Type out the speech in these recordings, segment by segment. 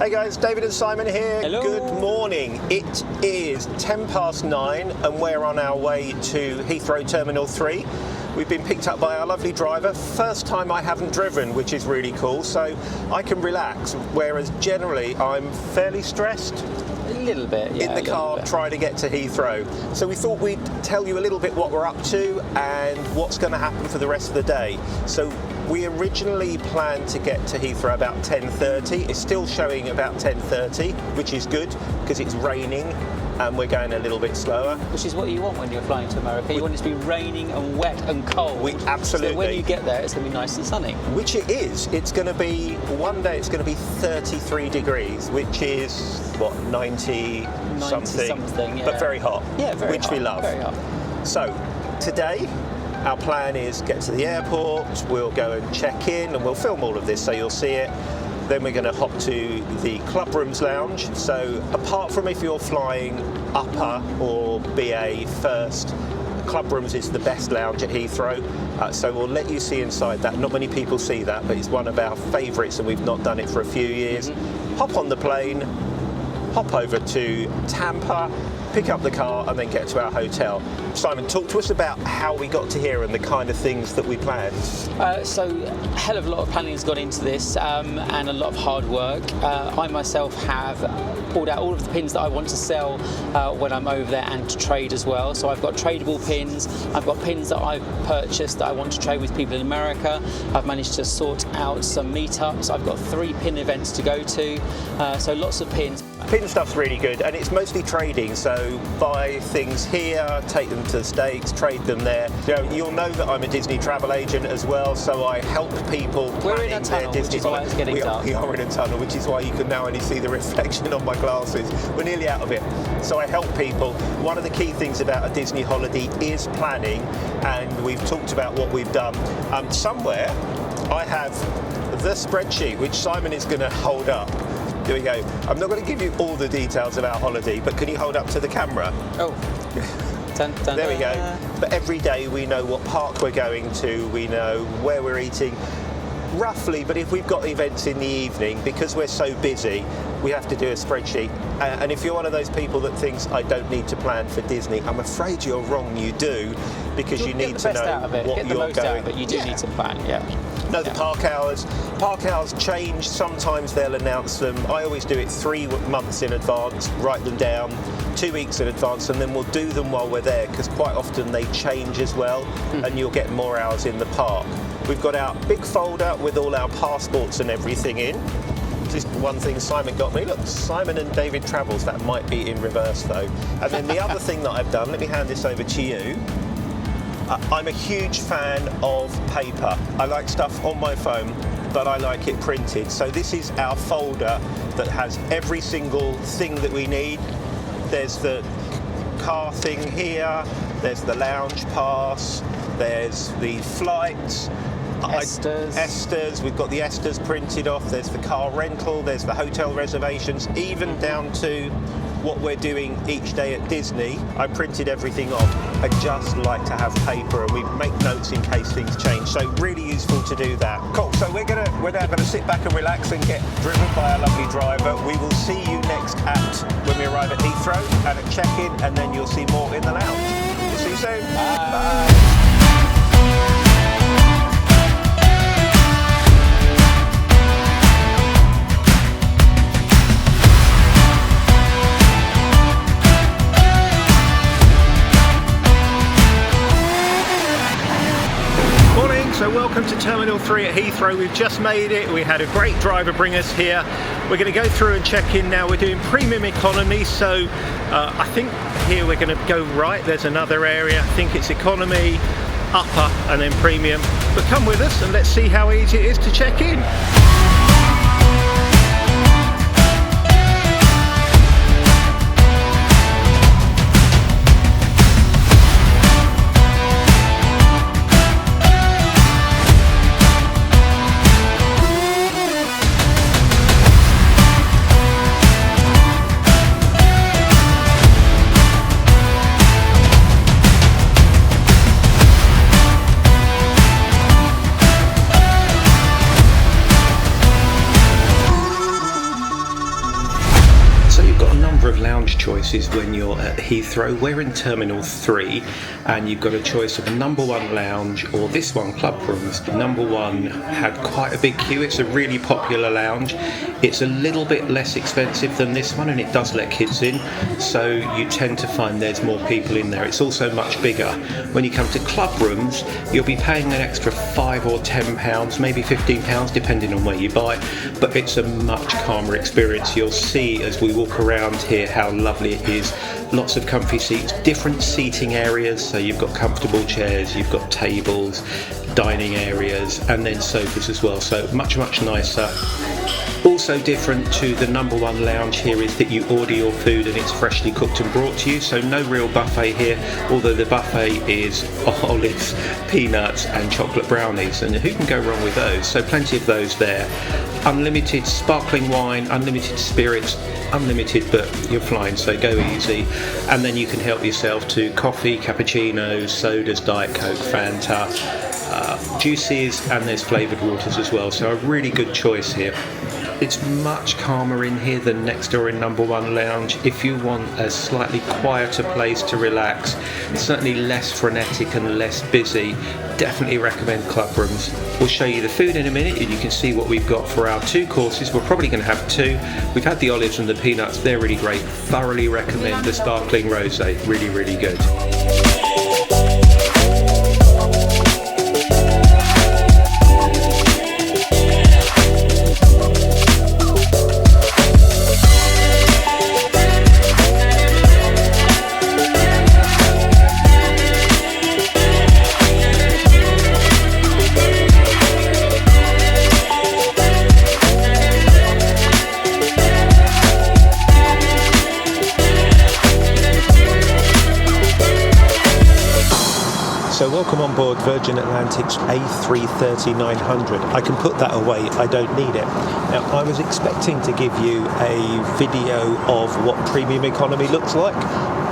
Hey guys, David and Simon here. Hello. Good morning. It is 9:10 and we're on our way to Heathrow Terminal 3. We've been picked up by our lovely driver. First time I haven't driven, which is really cool, so I can relax, whereas generally I'm fairly stressed A little bit, yeah. in the car trying to get to Heathrow. So we thought we'd tell you a little bit what we're up to and what's going to happen for the rest of the day. So we originally planned to get to Heathrow about 10:30. It's still showing about 10:30, which is good because it's raining and we're going a little bit slower. Which is what you want when you're flying to America. You want it to be raining and wet and cold. We absolutely. So when you get there, it's going to be nice and sunny. Which it is. It's going to be, one day it's going to be 33 degrees, which is, what, 90 something, yeah. But very hot. Yeah, very which hot. we love. Very hot. So, today, our plan is get to the airport, we'll go and check in, and we'll film all of this so you'll see it. Then we're going to hop to the Club Rooms Lounge. So apart from if you're flying upper or BA first, Club Rooms is the best lounge at Heathrow. So we'll let you see inside that. Not many people see that, but it's one of our favourites and we've not done it for a few years. Hop on the plane, hop over to Tampa, pick up the car and then get to our hotel. Simon, talk to us about how we got to here and the kind of things that we planned. So a hell of a lot of planning has gone into this and a lot of hard work. I myself have pulled out all of the pins that I want to sell when I'm over there and to trade as well. So I've got tradable pins, I've got pins that I've purchased that I want to trade with people in America. I've managed to sort out some meetups. I've got 3 pin events to go to, so lots of pins. Pin stuff's really good and it's mostly trading, so buy things here, take them to the States, trade them there. You'll know that I'm a Disney travel agent as well, so I help people We're in a planning their tunnel, Disney which is why it's getting dark. We are in a tunnel, which is why you can now only see the reflection on my glasses. We're nearly out of it. So I help people. One of the key things about a Disney holiday is planning, and we've talked about what we've done. Somewhere I have the spreadsheet, which Simon is going to hold up. Here we go. I'm not going to give you all the details of our holiday, but can you hold up to the camera? Oh. Dun, dun, there we go. But every day we know what park we're going to, we know where we're eating, roughly, but if we've got events in the evening, because we're so busy, we have to do a spreadsheet. And if you're one of those people that thinks, I don't need to plan for Disney, I'm afraid you're wrong, you do, because you need to know what you're going. But you do need to plan, yeah. No, the park hours. Park hours change. Sometimes they'll announce them. I always do it 3 months in advance, write them down, 2 weeks in advance, and then we'll do them while we're there, because quite often they change as well, and you'll get more hours in the park. We've got our big folder with all our passports and everything in. Just one thing Simon got me. Look, Simon and David Travels. That might be in reverse though. And then the other thing that I've done, let me hand this over to you. I'm a huge fan of paper. I like stuff on my phone, but I like it printed. So this is our folder that has every single thing that we need. There's the car thing here, there's the lounge pass, there's the flights. Esters, we've got the Esters printed off, there's the car rental, there's the hotel reservations, even down to what we're doing each day at Disney. I printed everything off. I just like to have paper and we make notes in case things change. So really useful to do that. Cool, so we're now gonna sit back and relax and get driven by our lovely driver. We will see you next when we arrive at Heathrow and at check-in, and then you'll see more in the lounge. We'll see you soon. Bye. So welcome to Terminal 3 at Heathrow. We've just made it. We had a great driver bring us here. We're going to go through and check in now. We're doing premium economy, so I think here we're going to go right. There's another area. I think it's economy, upper, and then premium. But come with us and let's see how easy it is to check in. number of lounge choices when you're at Heathrow. We're in Terminal 3 and you've got a choice of number 1 lounge or this one, Club Rooms. Number 1 had quite a big queue. It's a really popular lounge. It's a little bit less expensive than this one and it does let kids in, so you tend to find there's more people in there. It's also much bigger. When you come to Club Rooms, you'll be paying an extra £5 or £10, maybe £15 depending on where you buy, but it's a much calmer experience. You'll see as we walk around here how lovely it is. Lots of comfy seats, different seating areas, so you've got comfortable chairs, you've got tables, dining areas, and then sofas as well, so much nicer. Also different to the number 1 lounge here is that you order your food and it's freshly cooked and brought to you, so no real buffet here, although the buffet is olives, peanuts and chocolate brownies, and who can go wrong with those? So plenty of those there. Unlimited sparkling wine, unlimited spirits, unlimited, but you're flying, so go easy. And then you can help yourself to coffee, cappuccinos, sodas, Diet Coke, Fanta, juices, and there's flavoured waters as well, so a really good choice here. It's much calmer in here than next door in number 1 lounge. If you want a slightly quieter place to relax, certainly less frenetic and less busy, definitely recommend Club Rooms. We'll show you the food in a minute and you can see what we've got for our 2 courses. We're probably going to have 2. We've had the olives and the peanuts, they're really great. Thoroughly recommend the sparkling rosé, really good. So welcome on board Virgin Atlantic's A330-900. I can put that away, I don't need it. Now, I was expecting to give you a video of what premium economy looks like,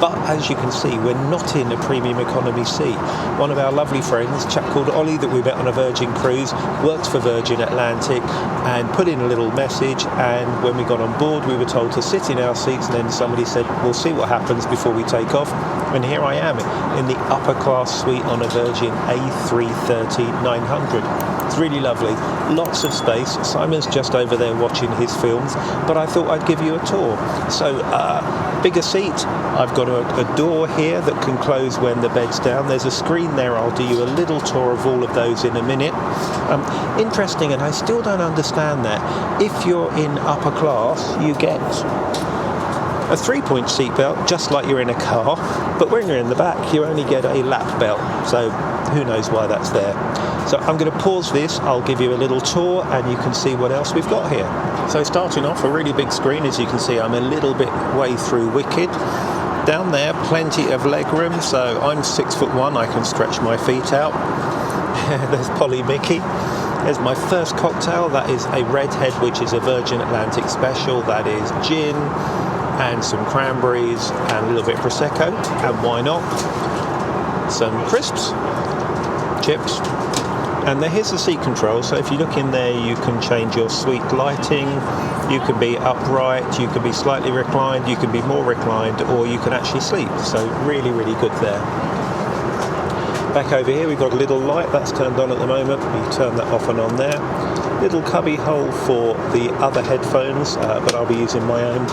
but as you can see, we're not in a premium economy seat. One of our lovely friends, a chap called Ollie that we met on a Virgin cruise, works for Virgin Atlantic and put in a little message, and when we got on board we were told to sit in our seats, and then somebody said we'll see what happens before we take off, and here I am in the upper class suite on a Virgin A330-900. It's really lovely, lots of space. Simon's just over there watching his films, but I thought I'd give you a tour. So bigger seat, I've got a door here that can close when the bed's down. There's a screen there, I'll do you a little tour of all of those in a minute. Interesting, and I still don't understand that. If you're in upper class, you get a 3-point seatbelt, just like you're in a car, but when you're in the back, you only get a lap belt, so who knows why that's there. So I'm going to pause this, I'll give you a little tour, and you can see what else we've got here. So starting off, a really big screen, as you can see, I'm a little bit way through Wicked. Down there, plenty of leg room, so I'm 6'1", I can stretch my feet out. There's Polly Mickey. There's my first cocktail, that is a Redhead, which is a Virgin Atlantic special, that is gin, and some cranberries and a little bit Prosecco, and why not? Some crisps, chips, and here's the seat control, so if you look in there you can change your suite lighting, you can be upright, you can be slightly reclined, you can be more reclined, or you can actually sleep, so really good there. Back over here we've got a little light, that's turned on at the moment, you turn that off and on there. Little cubby hole for the other headphones, but I'll be using my own.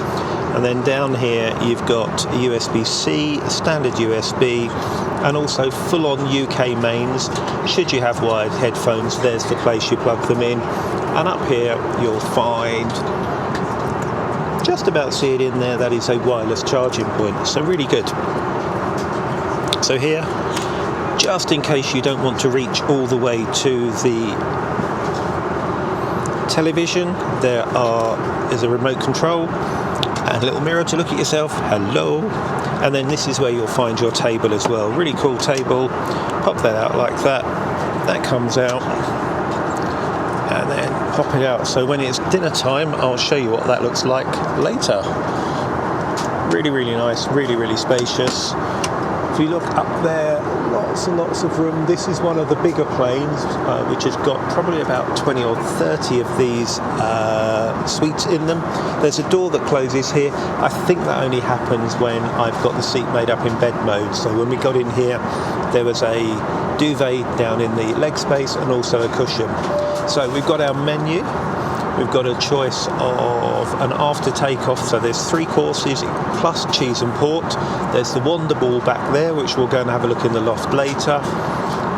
And then down here you've got USB-C, standard USB, and also full-on UK mains. Should you have wired headphones, there's the place you plug them in. And up here you'll find, just about see it in there, that is a wireless charging point, so really good. So here, just in case you don't want to reach all the way to the television, there is a remote control and a little mirror to look at yourself, hello, and then this is where you'll find your table as well. Really cool table, pop that out like that, that comes out, and then pop it out, so when it's dinner time I'll show you what that looks like later. Really nice, really spacious. If you look up there, lots and lots of room. This is one of the bigger planes, which has got probably about 20 or 30 of these suites in them. There's a door that closes here. I think that only happens when I've got the seat made up in bed mode. So when we got in here, there was a duvet down in the leg space and also a cushion. So we've got our menu. We've got a choice of an after takeoff, so there's 3 courses plus cheese and port. There's the Wonder Ball back there, which we'll go and have a look in the loft later.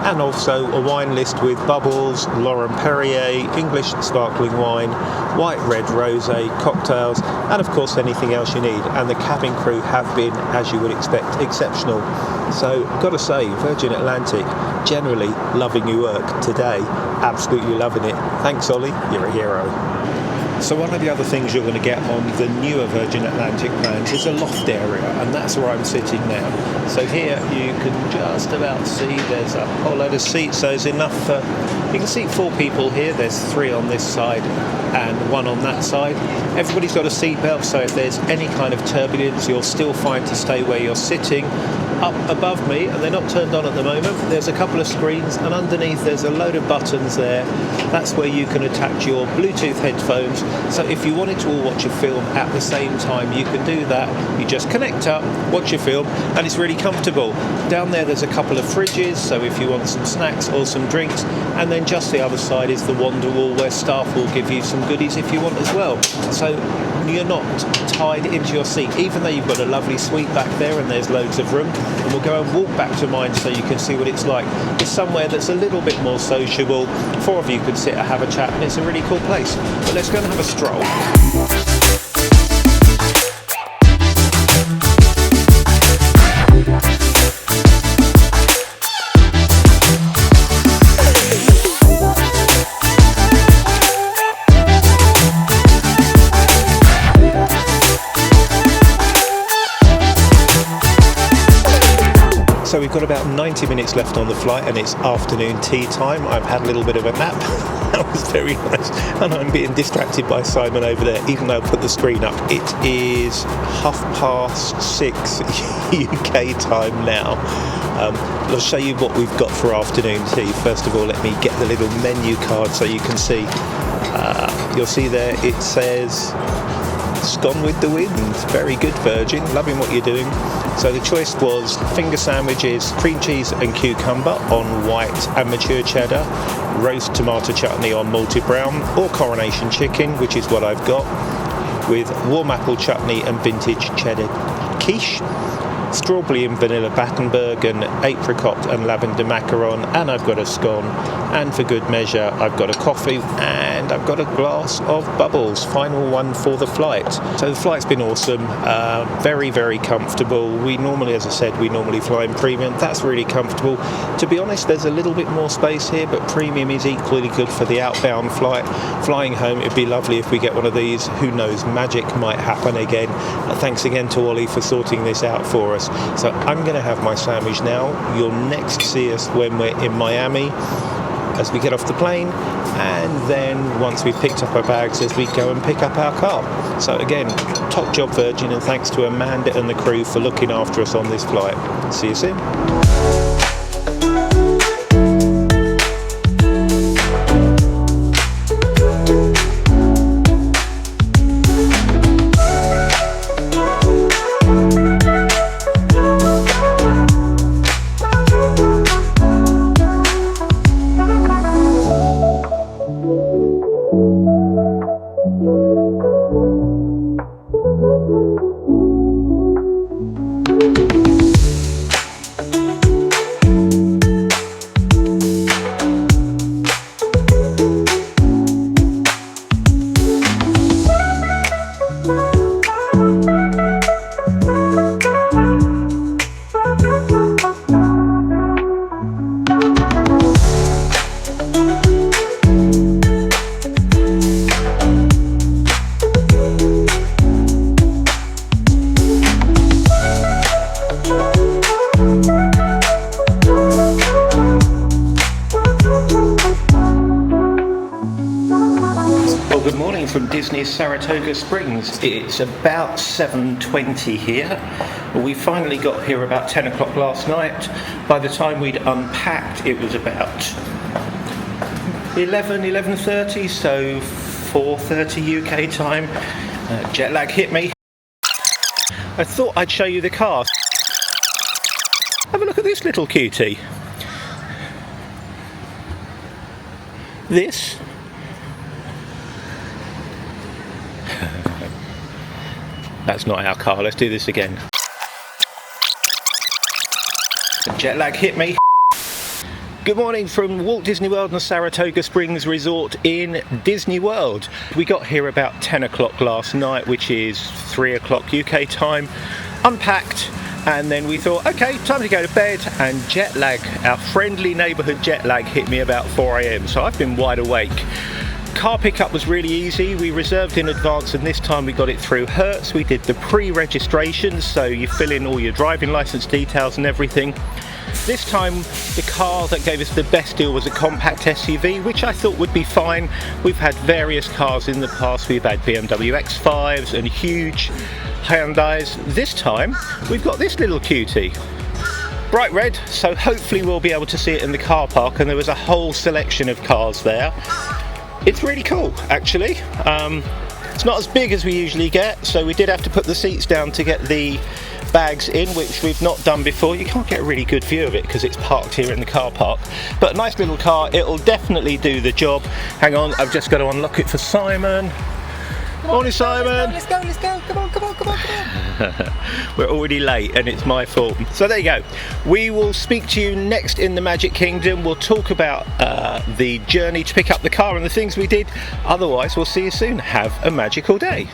And also a wine list with bubbles, Laurent Perrier, English sparkling wine, white, red, rosé, cocktails, and of course anything else you need. And the cabin crew have been, as you would expect, exceptional. So, got to say, Virgin Atlantic, generally loving your work. Today, absolutely loving it. Thanks, Ollie, you're a hero. So one of the other things you're going to get on the newer Virgin Atlantic planes is a loft area, and that's where I'm sitting now. So here you can just about see there's a whole load of seats, so there's enough for, you can seat 4 people here. There's 3 on this side and 1 on that side. Everybody's got a seatbelt, so if there's any kind of turbulence, you're still fine to stay where you're sitting. Up above me, and they're not turned on at the moment, there's a couple of screens, and underneath there's a load of buttons there. That's where you can attach your Bluetooth headphones, so if you wanted to all watch a film at the same time, you can do that. You just connect up, watch your film, and it's really comfortable. Down there's a couple of fridges, so if you want some snacks or some drinks, and then just the other side is the wander wall, where staff will give you some goodies if you want as well. So you're not tied into your seat, even though you've got a lovely suite back there and there's loads of room. And we'll go and walk back to mine so you can see what it's like. It's somewhere that's a little bit more sociable. 4 of you could sit and have a chat, and it's a really cool place. But let's go and have a stroll. So we've got about 90 minutes left on the flight, and it's afternoon tea time. I've had a little bit of a nap. That was very nice. And I'm being distracted by Simon over there, even though I put the screen up. It is 6:30 UK time now. I'll show you what we've got for afternoon tea. First of all, let me get the little menu card so you can see. You'll see there it says "Gone with the Wind." Very good, Virgin. Loving what you're doing. So the choice was finger sandwiches, cream cheese and cucumber on white and mature cheddar, roast tomato chutney on malted brown, or coronation chicken, which is what I've got, with warm apple chutney and vintage cheddar quiche, strawberry and vanilla Battenberg, and apricot and lavender macaron, and I've got a scone, and for good measure I've got a coffee, and I've got a glass of bubbles. Final one for the flight. So the flight's been awesome, very, very comfortable. We normally, as I said, we normally fly in premium. That's really comfortable. To be honest, there's a little bit more space here, but premium is equally good for the outbound flight. Flying home, it'd be lovely if we get one of these. Who knows, magic might happen again. Thanks again to Ollie for sorting this out for us. So I'm going to have my sandwich now. You'll next see us when we're in Miami as we get off the plane, and then once we've picked up our bags as we go and pick up our car. So again, top job Virgin, and thanks to Amanda and the crew for looking after us on this flight. See you soon. From Disney's Saratoga Springs. It's about 7:20 here. We finally got here about 10 o'clock last night. By the time we'd unpacked, it was about 11:30, so 4:30 UK time. Jet lag hit me. I thought I'd show you the car. Have a look at this little cutie. This that's not our car. Let's do this again. Jet lag hit me. Good morning from Walt Disney World and Saratoga Springs Resort in Disney World. We got here about 10 o'clock last night, which is 3 o'clock UK time. Unpacked, and then we thought, okay, time to go to bed, and jet lag, our friendly neighbourhood jet lag, hit me about 4 AM, so I've been wide awake. Car pickup was really easy. We reserved in advance, and this time we got it through Hertz. We did the pre-registration, so you fill in all your driving licence details and everything. This time the car that gave us the best deal was a compact SUV, which I thought would be fine. We've had various cars in the past. We've had BMW X5s and huge Hyundais. This time we've got this little cutie. Bright red, so hopefully we'll be able to see it in the car park, and there was a whole selection of cars there. It's really cool, actually. It's not as big as we usually get, so we did have to put the seats down to get the bags in, which we've not done before. You can't get a really good view of it because it's parked here in the car park, but nice little car. It'll definitely do the job. Hang on, I've just got to unlock it for Simon. Morning, Simon. Let's go. Come on. We're already late and it's my fault. So there you go. We will speak to you next in the Magic Kingdom. We'll talk about the journey to pick up the car and the things we did. Otherwise, we'll see you soon. Have a magical day.